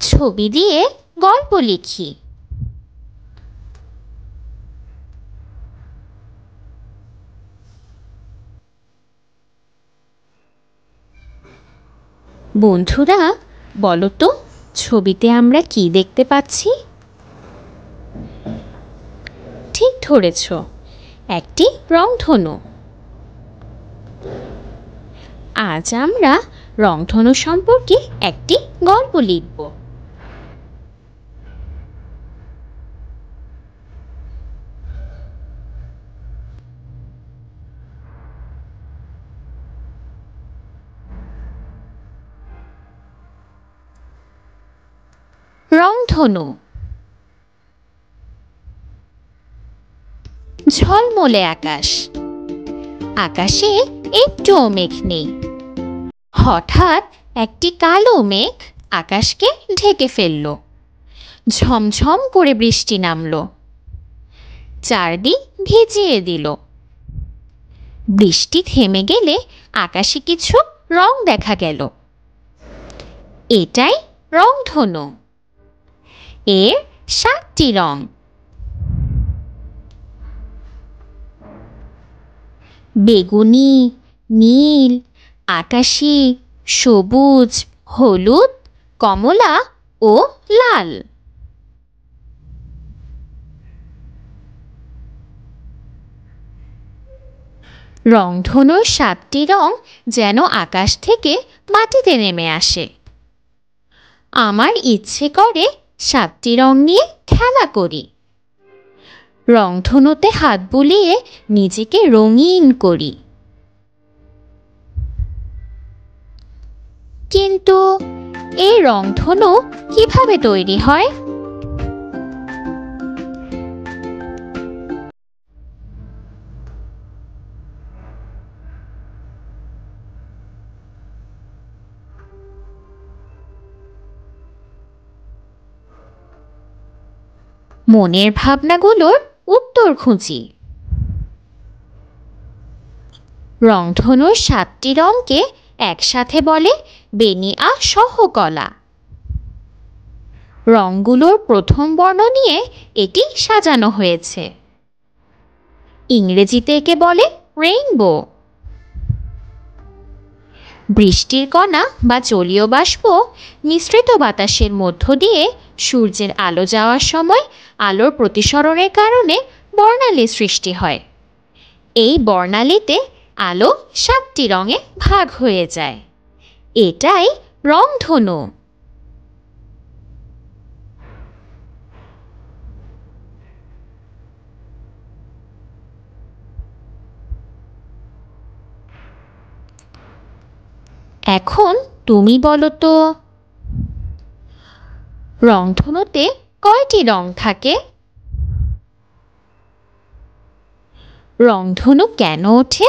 ছবি দিয়ে গল্প লিখি। বন্ধুরা, বলো তো ছবিতে আমরা কি দেখতে পাচ্ছি? ঠিক ধরেছ, একটি রংধনু। আজ আমরা রংধনু সম্পর্কে একটি গল্প লিখব। রংধনু। ঝলমলে আকাশ, আকাশে একটুও মেঘ নেই। হঠাৎ একটি কালো মেঘ আকাশকে ঢেকে ফেলল। ঝমঝম করে বৃষ্টি নামল, চারদিক ভিজিয়ে দিল। বৃষ্টি থেমে গেলে আকাশে কিছু রং দেখা গেল। এটাই রংধনু। এর 7টি রং। বেগুনি, নীল, আকাশি, সবুজ, হলুদ, কমলা ও লাল। রংধনুর 7টি রং যেন আকাশ থেকে মাটিতে নেমে আসে। আমার ইচ্ছে করে 7টি রং নিয়ে খেলা করি। রংধনুতে হাত বুলিয়ে নিজেকে রঙিন করি। কিন্তু এই রংধনু কিভাবে তৈরি হয়? মনের ভাবনাগুলোর উত্তর খুঁজি। রংধনুর 7টি রঙকে একসাথে বলে বেনিয়া সহকলা। রঙগুলোর প্রথম বর্ণ নিয়ে এটি সাজানো হয়েছে। ইংরেজিতে একে বলে রেইনবো। বৃষ্টির কণা বা জলীয় বাষ্প মিশ্রিত বাতাসের মধ্য দিয়ে সূর্যের আলো যাওয়ার সময় আলোর প্রতিসরণের কারণে বর্ণালী সৃষ্টি হয়। এই বর্ণালীতে আলো 7টি রঙে ভাগ হয়ে যায়। এটাই রংধনু। এখন তুমি বলো তো, রংধনুতে কয়টি রং থাকে? রংধনু কেন ওঠে?